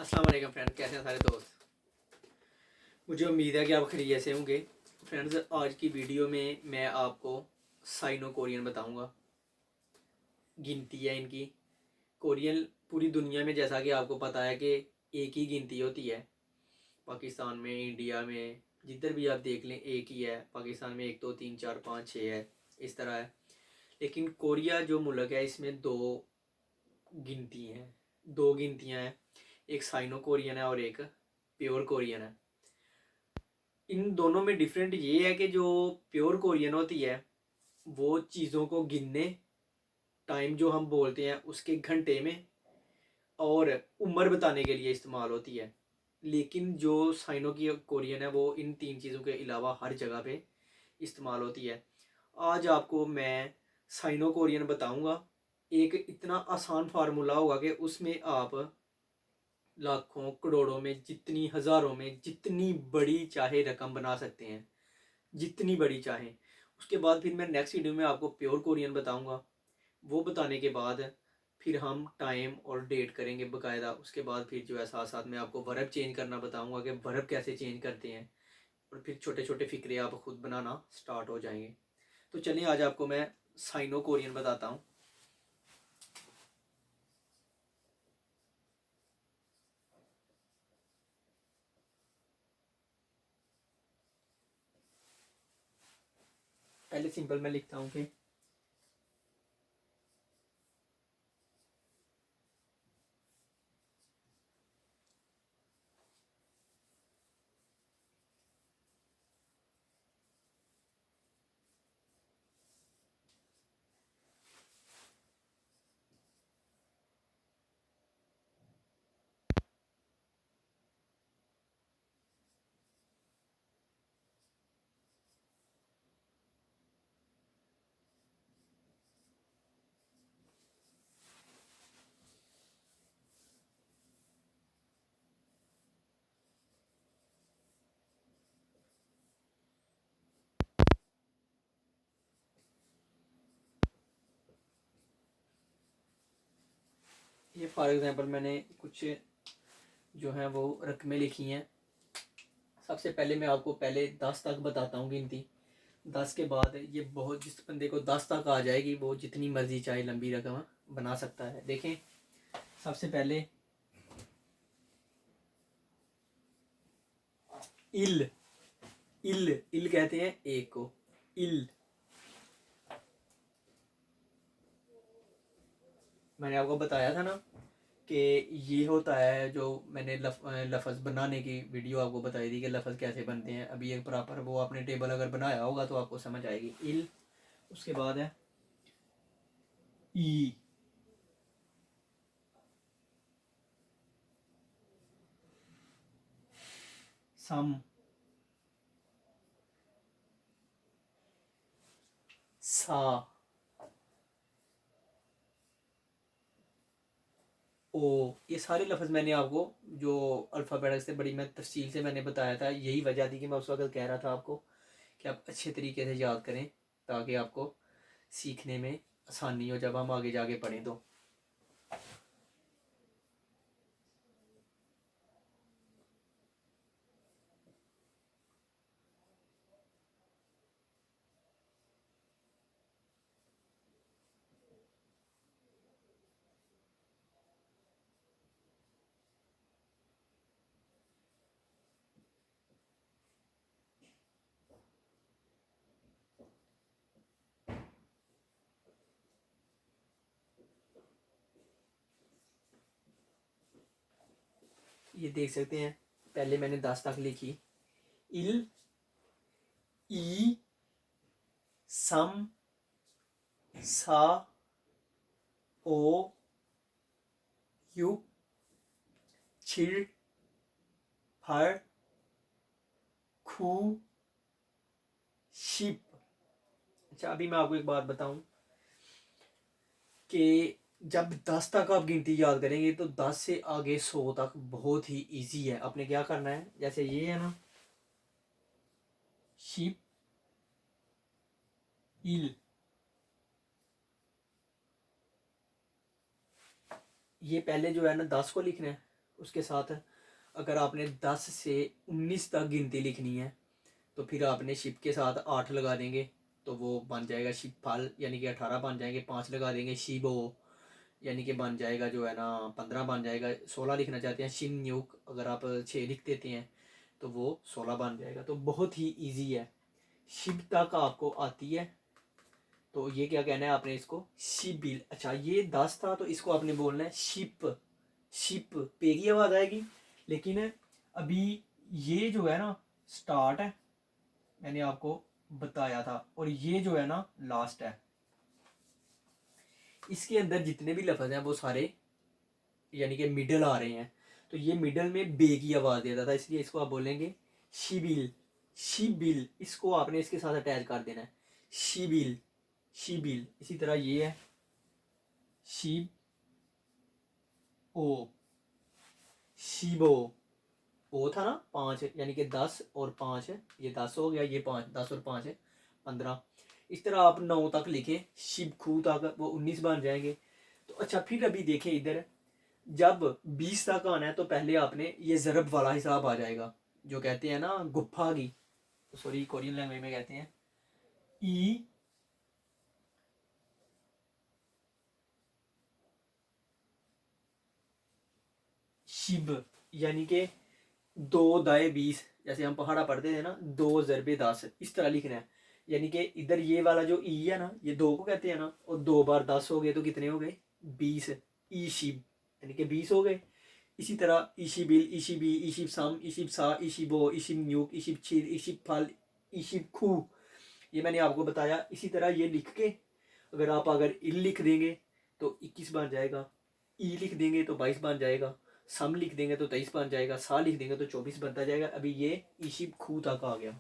अस्सलाम वालेकुम फ्रेंड्स, कैसे हैं सारे दोस्त। मुझे उम्मीद है कि आप खैरियत से होंगे। फ्रेंड्स, आज की वीडियो में मैं आपको साइनो कोरियन बताऊंगा। गिनती है इनकी। कोरियन पूरी दुनिया में, जैसा कि आपको पता है कि एक ही गिनती होती है। पाकिस्तान में, इंडिया में, जिधर भी आप देख लें एक ही है। पाकिस्तान में 1 2 3 4 5 6 है, इस तरह है। लेकिन कोरिया जो मुल्क है, इसमें गिनती हैं दो गिनतियाँ हैं। एक साइनो कोरियन है और एक प्योर कोरियन है। इन दोनों में डिफरेंट ये है कि जो प्योर कोरियन होती है वो चीज़ों को गिनने, टाइम जो हम बोलते हैं उसके घंटे में, और उम्र बताने के लिए इस्तेमाल होती है। लेकिन जो साइनो की कोरियन है वो इन तीन चीज़ों के अलावा हर जगह पे इस्तेमाल होती है। आज आपको मैं साइनो कोरियन बताऊंगा। एक इतना आसान फार्मूला होगा कि उसमें आप लाखों करोड़ों में, जितनी हज़ारों में, जितनी बड़ी चाहे रकम बना सकते हैं, जितनी बड़ी चाहें। उसके बाद फिर मैं नेक्स्ट वीडियो में आपको प्योर कोरियन बताऊंगा। वो बताने के बाद फिर हम टाइम और डेट करेंगे बकायदा। उसके बाद फिर जो है साथ साथ में आपको वर्ब चेंज करना बताऊंगा कि वर्ब कैसे चेंज करते हैं। और फिर छोटे छोटे फिक्रे आप खुद बनाना स्टार्ट हो जाएंगे। तो चलिए आज आपको मैं साइनो कोरियन बताता हूँ। पहले सिंपल मैं लिखता हूँ कि ये फॉर एग्जांपल मैंने कुछ जो है वो रकमें लिखी हैं। सबसे पहले मैं आपको पहले 10 तक बताता हूँ गिनती। 10 के बाद ये बहुत, जिस बंदे को 10 तक आ जाएगी वो जितनी मर्जी चाहे लंबी रकम बना सकता है। देखें, सबसे पहले इल इल इल कहते हैं एक को। इल, मैंने आपको बताया था ना कि ये होता है, जो मैंने लफ्ज़ बनाने की वीडियो आपको बताई थी कि लफ्ज़ कैसे बनते हैं। अभी एक प्रॉपर वो आपने टेबल अगर बनाया होगा तो आपको समझ आएगी। इल, उसके बाद है ई, सम, सा, ओ। ये सारे लफ्ज़ मैंने आपको जो अल्फ़ाबेट से बड़ी मैं तफसील से मैंने बताया था। यही वजह थी कि मैं उस वक्त कह रहा था आपको कि आप अच्छे तरीके से याद करें ताकि आपको सीखने में आसानी हो जब हम आगे जाके पढ़ें तो। ये देख सकते हैं, पहले मैंने 10 तक लिखी। इल, ई, सम, सा, ओ, यू, छिर, फर, खू, शिप। अच्छा, अभी मैं आपको एक बात बताऊं कि जब 10 तक आप गिनती याद करेंगे तो 10 से आगे 100 तक बहुत ही इजी है। आपने क्या करना है, जैसे ये है ना, शिप, इल, ये पहले जो है ना 10 को लिखना है। उसके साथ अगर आपने 10 से 19 तक गिनती लिखनी है तो फिर आपने शिप के साथ 8 लगा देंगे तो वो बन जाएगा शिप फल, यानी कि 18 बन जाएंगे। 5 लगा देंगे शिबो, यानी कि बन जाएगा जो है ना 15 बन जाएगा। 16 लिखना चाहते हैं शिन न्यूक, अगर आप 6 लिख देते हैं तो वो 16 बन जाएगा। तो बहुत ही ईजी है, शिप तक आपको आती है। तो ये क्या कहना है आपने इसको, शिबिल। अच्छा ये 10 था तो इसको आपने बोलना है शिप। शिप पे की आवाज आएगी, लेकिन अभी ये जो है ना स्टार्ट है, मैंने आपको बताया था, और ये जो है ना लास्ट है। इसके अंदर जितने भी लफ्ज हैं वो सारे यानी कि मिडल आ रहे हैं। तो ये मिडल में बे की आवाज देता था, इसलिए इसको आप बोलेंगे शिबिल। शिबिल, इसको आपने इसके साथ अटैच कर देना है, शिबिल शिबिल। इसी तरह ये है शिब ओ, शिबो। ओ था ना 5, यानी कि 10 और 5, ये 10 हो गया, ये 5, 10 और 5 15। इस तरह आप 9 तक लिखे, शिब खू तक, वो 19 बन जाएंगे। तो अच्छा फिर अभी देखें इधर, जब 20 तक आना है तो पहले आपने ये ज़रब वाला हिसाब आ जाएगा, जो कहते हैं ना गुफ्फा की, सॉरी कोरियन लैंग्वेज में कहते हैं ई शिब, यानी कि 2 दाए 20, जैसे हम पहाड़ा पढ़ते थे ना 2 ज़रबे 10, इस तरह लिखना है। यानी कि इधर ये वाला जो ई है ना, ये 2 को कहते हैं ना, और 2 बार 10 हो गए तो कितने हो गए 20, ई शिब, यानी कि 20 हो गए। इसी तरह ईशिबिल, ईशिबी, ईशिब सम, ईशिब सा, ईशिबो, ईशिब न्यूक, ईशिब छिर, ईशिब फल, ईशिब खू, ये मैंने आपको बताया। इसी तरह ये लिख के अगर इल लिख देंगे तो 21 बन जाएगा, ई लिख देंगे तो 22 बन जाएगा, सम लिख देंगे तो 23 बन जाएगा, सा लिख देंगे तो 24 बनता जाएगा। अभी ये ईशिब खू तक आ गया।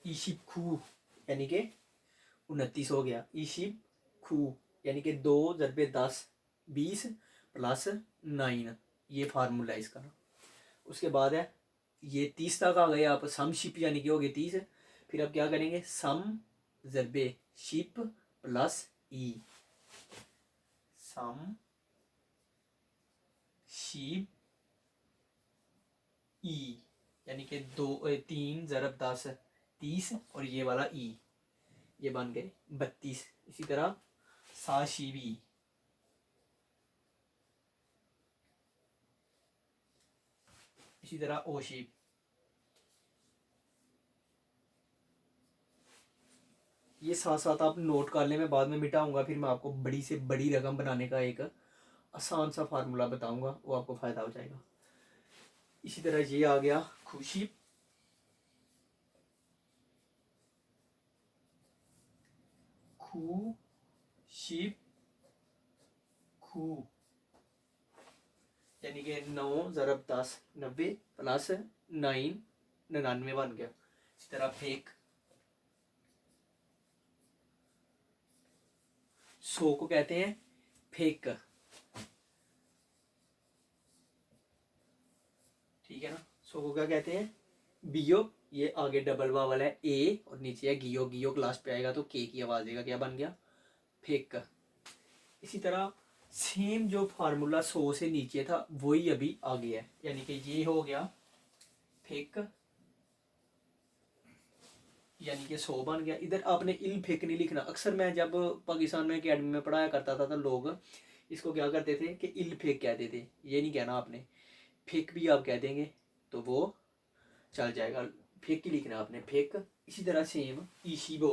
ईशिब खू यानी कि 29 हो गया। ईशिब खू यानी कि 2 ज़रबे 10 20 प्लस 9, ये फार्मूला है इसका। उसके बाद है ये 30 तक आ गए आप, सम शिप यानी कि हो गए 30। फिर आप क्या करेंगे, सम ज़रबे शिप प्लस ई, सम शिप ई, यानी कि 3 ज़रब 10 30, और ये वाला ई, ये बन गए 32। इसी तरह सा शिबी, इसी तरह ओ शिप। ये साथ साथ आप नोट कर लें, मैं बाद में मिटाऊंगा, फिर मैं आपको बड़ी से बड़ी रकम बनाने का एक आसान सा फार्मूला बताऊंगा, वो आपको फ़ायदा हो जाएगा। इसी तरह ये आ गया खुशी, खू शिप खू, यानी कि 9 ज़रब 10 90 प्लस 9 99 बन गया। इसी तरह फेक, 100 को कहते हैं फेक, ठीक है ना। 100 को क्या कहते हैं, बियो। ये आगे डबल वावल है ए, और नीचे है गियो, गियो क्लास पे आएगा तो के की आवाज देगा, क्या बन गया फेक। इसी तरह सेम जो फार्मूला 100 से नीचे था वही अभी आ गया है, यानी कि ये हो गया फेक, यानी कि 100 बन गया। इधर आपने इल फेक नहीं लिखना। अक्सर मैं जब पाकिस्तान में अकेडमी में पढ़ाया करता था तो लोग इसको क्या करते थे कि इल फेक कहते थे, ये नहीं कहना आपने, फेक भी आप कह देंगे तो वो चल जाएगा, फेक ही लिखना आपने फेक। इसी तरह सेम ईशिबो,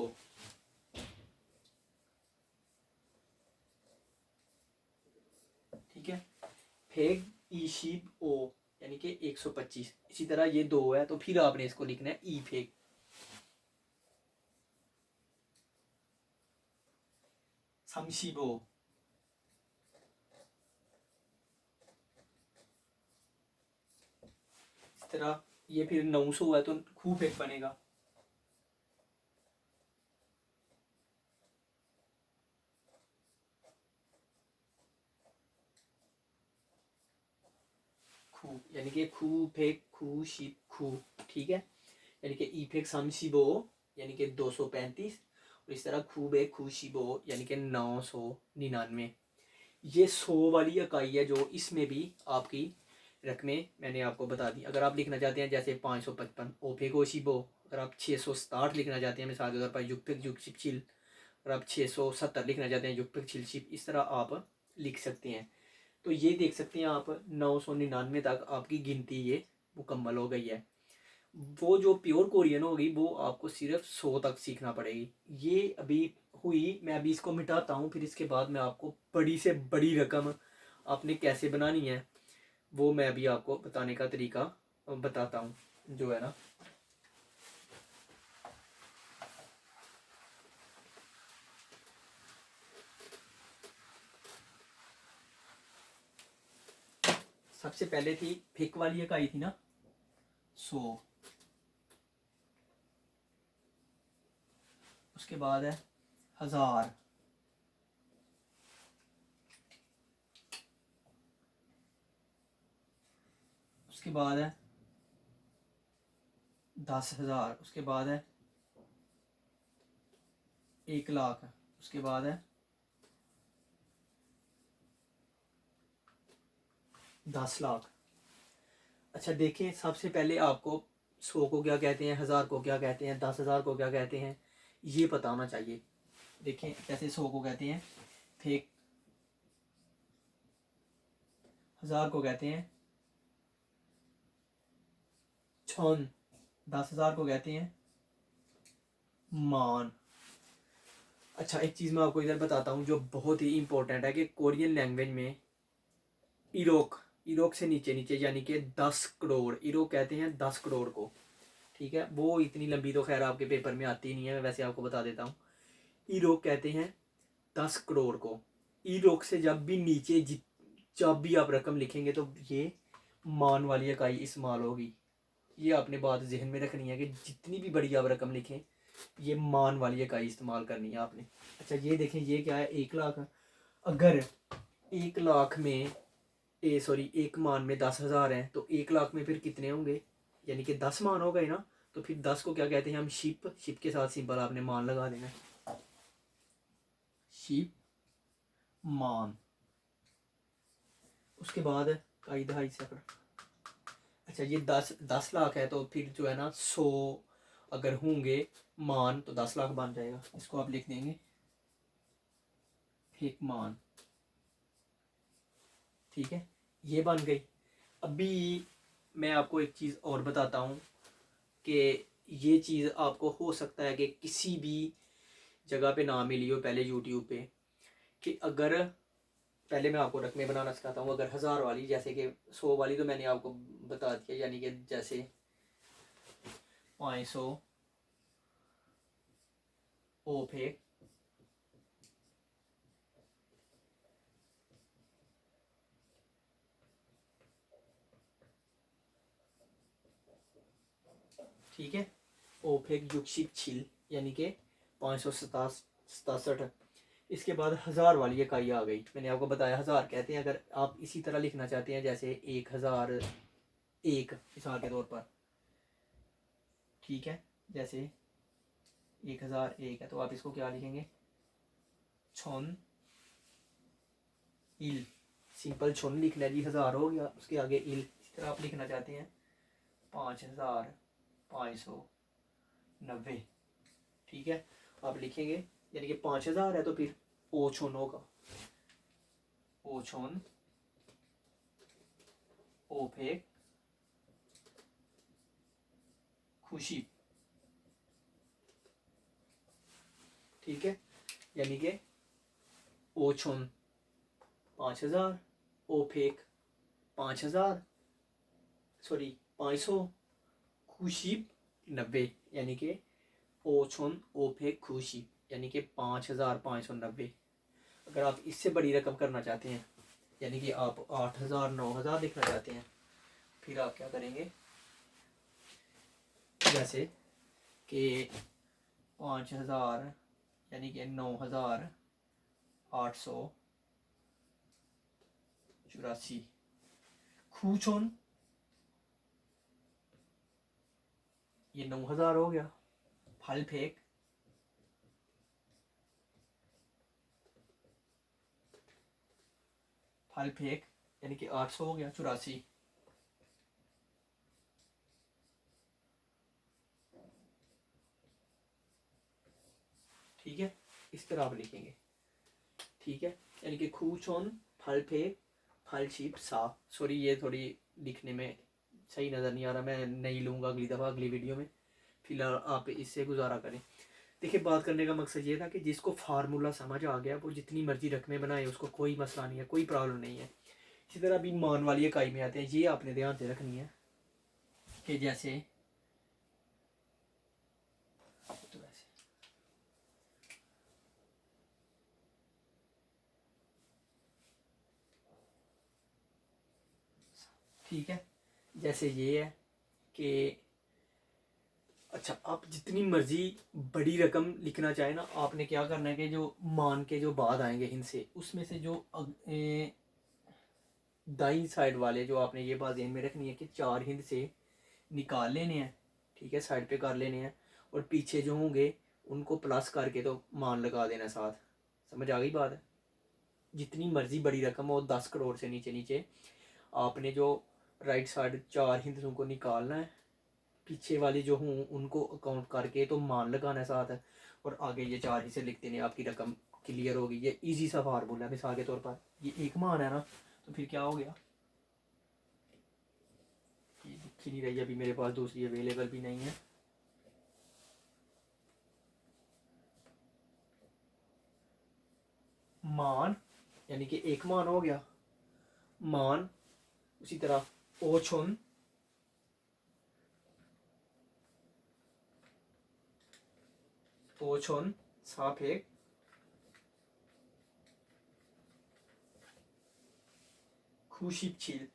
ठीक है, फेक ईशिब ओ, यानी कि 125। इसी तरह ये 2 है तो फिर आपने इसको लिखना है ई फेक, समशिबो। इस तरह ये फिर 900 है तो खू फेक बनेगा, खू, यानी कि खू फेक खू शिप खू, ठीक है। यानी कि ई फेक समशिबो यानी कि 235, और इस तरह खूबे खुशिबो यानी कि 999। ये 100 वाली इकाई है जो इसमें भी आपकी रकमें मैंने आपको बता दी। अगर आप लिखना चाहते हैं जैसे 555 ओफे कोशिबो, अगर आप 667 लिखना चाहते हैं मिसाल के तौर पर युगपिक युगशिप चिल, अगर आप 670 लिखना चाहते हैं युगपिक छिलशिप, इस तरह आप लिख सकते हैं। तो ये देख सकते हैं आप 999 तक आपकी गिनती ये मुकम्मल हो गई है। वो जो प्योर कोरियन होगी वो आपको सिर्फ 100 तक सीखना पड़ेगी। ये अभी हुई, मैं अभी इसको मिटाता हूँ, फिर इसके बाद मैं आपको बड़ी से बड़ी रकम आपने कैसे बनानी है वो मैं अभी आपको बताने का तरीका बताता हूँ जो है ना। सबसे पहले थी फिक वाली इकाई थी ना 100, उसके बाद है 1000, उसके बाद है 10,000, उसके बाद है 1,00,000, उसके बाद है 10,00,000। अच्छा देखिए, सबसे पहले आपको 100 को क्या कहते हैं, 1000 को क्या कहते हैं, 10,000 को क्या कहते हैं, ये पता होना चाहिए। देखें कैसे 100 को कहते हैं फिर, 1000 को कहते हैं छन, 10,000 को कहते हैं मान। अच्छा एक चीज़ मैं आपको इधर बताता हूँ जो बहुत ही इंपॉर्टेंट है कि कोरियन लैंग्वेज में इरोक, इरोक से नीचे नीचे यानी कि 10 करोड़, इरोक कहते हैं 10 करोड़ को। ठीक है, वो इतनी लंबी तो खैर आपके पेपर में आती नहीं है, मैं वैसे आपको बता देता हूँ। इरोक कहते हैं 10 करोड़ को। इरोक से जब भी नीचे जब भी आप रकम लिखेंगे तो ये मान वाली इकाई इस्तेमाल होगी। ये आपने बात जहन में रखनी है कि जितनी भी बड़ी आप रकम लिखें ये मान वाली इकाई इस्तेमाल करनी है आपने। अच्छा ये देखें, ये क्या है 1,00,000। अगर 1,00,000 में एक मान में 10,000 हैं तो 1,00,000 में फिर कितने होंगे, यानी कि 10 मान हो गए ना। तो फिर 10 को क्या कहते हैं हम, शिप, शिप के साथ सिंपल आपने मान लगा देना, शिप मान। उसके बाद काई दहाई सफर। अच्छा ये 10 लाख है तो फिर जो है ना 100 अगर होंगे मान तो 10,00,000 बन जाएगा। इसको आप लिख देंगे एक मान। ठीक है, ये बन गई। अभी मैं आपको एक चीज़ और बताता हूँ कि ये चीज़ आपको हो सकता है कि किसी भी जगह पे ना मिली हो पहले यूट्यूब पे, कि अगर पहले मैं आपको रकमें बनाना सिखाता हूँ। अगर 1000 वाली, जैसे कि 100 वाली तो मैंने आपको बता दिया, यानी कि जैसे 500 ओफे, ठीक है, ओफेक युगशिप छिल यानी कि 567। इसके बाद 1000 वाली इकाई आ गई, मैंने आपको बताया 1000 कहते हैं। अगर आप इसी तरह लिखना चाहते हैं जैसे 1001 मिसाल के तौर पर, ठीक है, जैसे 1001 है तो आप इसको क्या लिखेंगे, छन इल, सिंपल छन लिखना है जी, 1000 हो गया, उसके आगे इल। इस तरह आप लिखना चाहते हैं 5,590, ठीक है, आप लिखेंगे यानी कि 5,000 है तो फिर ओछोन होगा, ओछोन ओफे खुशी, ठीक है, यानी कि ओछोन 5,000, ओफेक 5,000, सॉरी 500, खुशी 90, यानी कि ओछोन ओफेक खुशी यानी कि 5,590। अगर आप इससे बड़ी रकम करना चाहते हैं यानी कि आप 8,000 9,000 लिखना चाहते हैं, फिर आप क्या करेंगे, जैसे कि 5,000 यानी कि 9,884, खूचोन ये 9,000 हो गया, फल फेक फल फेंक यानी कि 800 हो गया, 84। ठीक है, इस तरह आप लिखेंगे। ठीक है, यानी कि खूचोन फल फेंक फल शीप सा। सॉरी, ये थोड़ी लिखने में सही नज़र नहीं आ रहा, मैं नहीं लूँगा अगली दफ़ा, अगली वीडियो में। फिलहाल आप इससे गुजारा करें। देखिए, बात करने का मकसद ये था कि जिसको फार्मूला समझ आ गया वो जितनी मर्जी रकमें बनाए, उसको कोई मसला नहीं है, कोई प्रॉब्लम नहीं है। इसी तरह अभी मान वाली इकाई में आते हैं, ये आपने ध्यान से रखनी है कि जैसे तो वैसे, ठीक है, जैसे ये है कि अच्छा, आप जितनी मर्जी बड़ी रकम लिखना चाहे ना, आपने क्या करना है कि जो मान के जो बाद आएंगे हिंद से, उसमें से जो दाई साइड वाले जो आपने ये बात ध्यान में रखनी है कि 4 हिंद से निकाल लेने हैं। ठीक है, साइड पे कर लेने हैं, और पीछे जो होंगे उनको प्लस करके तो मान लगा देना साथ। समझ आ गई बात है? जितनी मर्जी बड़ी रकम हो, 10 करोड़ से नीचे नीचे, आपने जो राइट साइड 4 हिंदों को निकालना है, पीछे वाले जो हों उनको अकाउंट करके तो मान लगाना है साथ है, और आगे ये 4 हिस्से लिख देने, आपकी रकम क्लियर होगी। ये इजी सा फार्मूला है। मिसाल के तौर पर ये एक मान है ना, तो फिर क्या हो गया, ये दिख ही नहीं रही अभी मेरे पास, दूसरी अवेलेबल भी नहीं है। मान यानी कि एक मान हो गया, मान। उसी तरह ओछुन, ओछुन सापेक खुशिपचिल।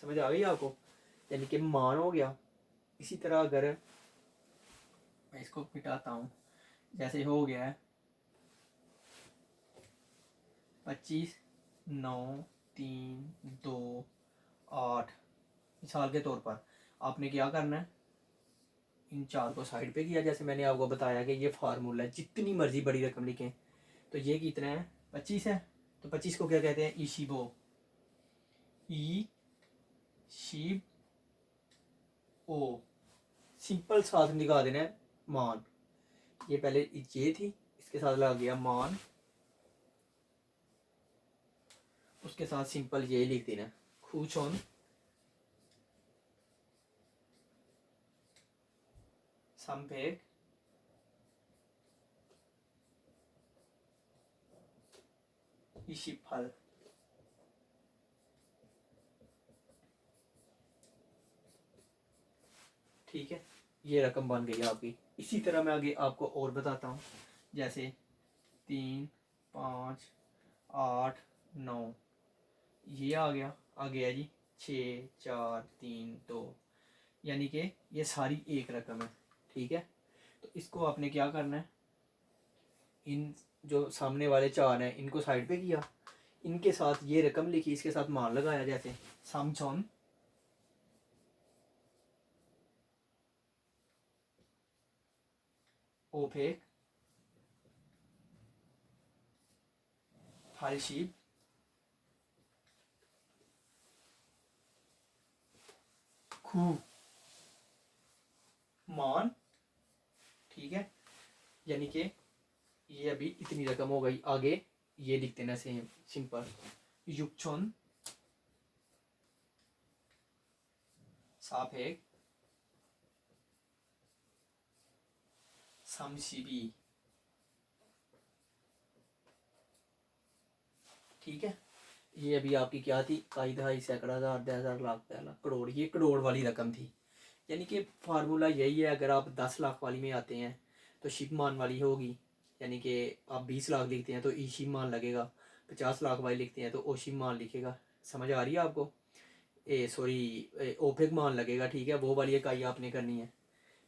समझ आ गई आपको? यानी कि मान हो गया। इसी तरह अगर मैं इसको मिटाता हूँ, जैसे हो गया है 25, 9, 3, 2, 8। मिसाल के तौर पर आपने क्या करना है, इन 4 को साइड पे किया, जैसे मैंने आपको बताया कि ये फार्मूला है, जितनी मर्जी बड़ी रकम लिखें। तो ये कितना है, 25 है, तो 25 को क्या कहते हैं, ईशिबो, ई शीब ओ। सिंपल साथ निकाल देना है मान। ये पहले ये थी, इसके साथ लग गया मान, उसके साथ सिंपल ये लिख देना खूचोन संपेग इशिफल। ठीक है, ये रकम बन गई आपकी। इसी तरह मैं आगे आपको और बताता हूँ, जैसे 3, 5, 8, 9, ये आ गया जी 6, 4, 3, 2, यानी कि ये सारी एक रकम है। ठीक है, तो इसको आपने क्या करना है, इन जो सामने वाले 4 हैं इनको साइड पे किया, इनके साथ ये रकम लिखी, इसके साथ मान लगाया, जैसे सामचौन ओफेक फालशीप खू मान। ठीक है, यानी कि ये अभी इतनी रकम हो गई। आगे ये लिख देना सेम सिंपल, युक्चोन सापेक समशिबी। ठीक है, ये अभी आपकी क्या थी, काई दहाई सैकड़ा हज़ार 10,000 लाख 10 लाख करोड़, ये करोड़ वाली रकम थी। यानी कि फार्मूला यही है, अगर आप 10 लाख वाली में आते हैं तो शिप मान वाली होगी, यानी कि आप 20 लाख लिखते हैं तो ई शिप मान लगेगा, 50 लाख वाली लिखते हैं तो ओ शिप मान लिखेगा। समझ आ रही है आपको? सॉरी, ओपेक मान लगेगा। ठीक है, वो वाली इकाई आपने करनी है,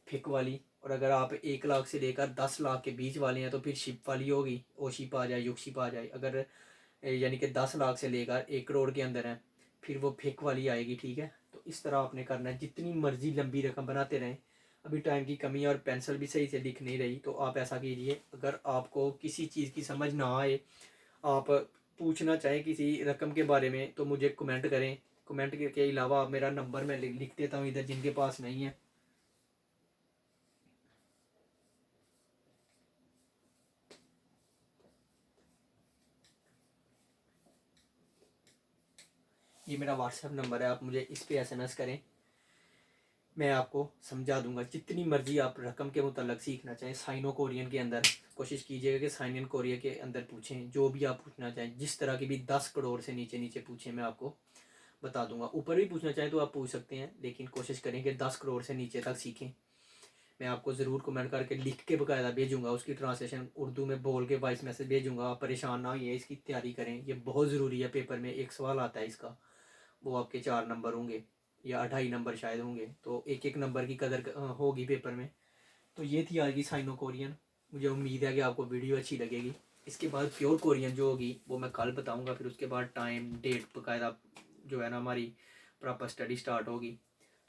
फिक वाली। और अगर आप 1 लाख से लेकर 10 लाख के बीच वाले हैं तो फिर शिप वाली होगी, ओ शिप आ जाए, युग शिप आ जाए। अगर यानी कि 10 लाख से लेकर 1 करोड़ के अंदर है, फिर वो फेक वाली आएगी। ठीक है, तो इस तरह आपने करना है, जितनी मर्जी लंबी रकम बनाते रहें, अभी टाइम की कमी है और पेंसिल भी सही से लिख नहीं रही। तो आप ऐसा कीजिए, अगर आपको किसी चीज़ की समझ ना आए, आप पूछना चाहें किसी रकम के बारे में, तो मुझे कमेंट करें। कमेंट के अलावा आप मेरा नंबर मैं लिख देता हूँ इधर, जिनके पास नहीं है। ये मेरा व्हाट्सएप नंबर है, आप मुझे इस पे एसएमएस करें, मैं आपको समझा दूंगा। जितनी मर्जी आप रकम के मुतल्लक सीखना चाहें, साइनो कोरियन के अंदर कोशिश कीजिएगा कि साइन इन कोरिया के अंदर पूछें। जो भी आप पूछना चाहें, जिस तरह की भी 10 करोड़ से नीचे नीचे पूछें, मैं आपको बता दूंगा। ऊपर भी पूछना चाहें तो आप पूछ सकते हैं, लेकिन कोशिश करें कि 10 करोड़ से नीचे तक सीखें। मैं आपको ज़रूर कमेंट करके लिख के बकायदा भेजूंगा, उसकी ट्रांसलेशन उर्दू में बोल के वॉइस मैसेज भेजूंगा। आप परेशान ना होइए, इसकी तैयारी करें, ये बहुत ज़रूरी है। पेपर में एक सवाल आता है इसका, वो आपके 4 नंबर होंगे या 2.5 नंबर शायद होंगे, तो एक एक नंबर की कदर होगी पेपर में। तो ये थी आज की साइनो कोरियन। मुझे उम्मीद है कि आपको वीडियो अच्छी लगेगी। इसके बाद प्योर कोरियन जो होगी वो मैं कल बताऊंगा। फिर उसके बाद टाइम डेट बकायदा जो है ना, हमारी प्रॉपर स्टडी स्टार्ट होगी।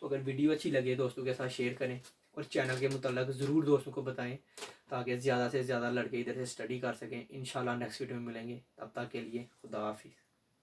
तो अगर वीडियो अच्छी लगे दोस्तों के साथ शेयर करें, और चैनल के मुताल्लिक ज़रूर दोस्तों को बताएं, ताकि ज़्यादा से ज़्यादा लड़के इधर से स्टडी कर सकें। इंशाल्लाह नेक्स्ट वीडियो में मिलेंगे, तब तक के लिए खुदा हाफिज़।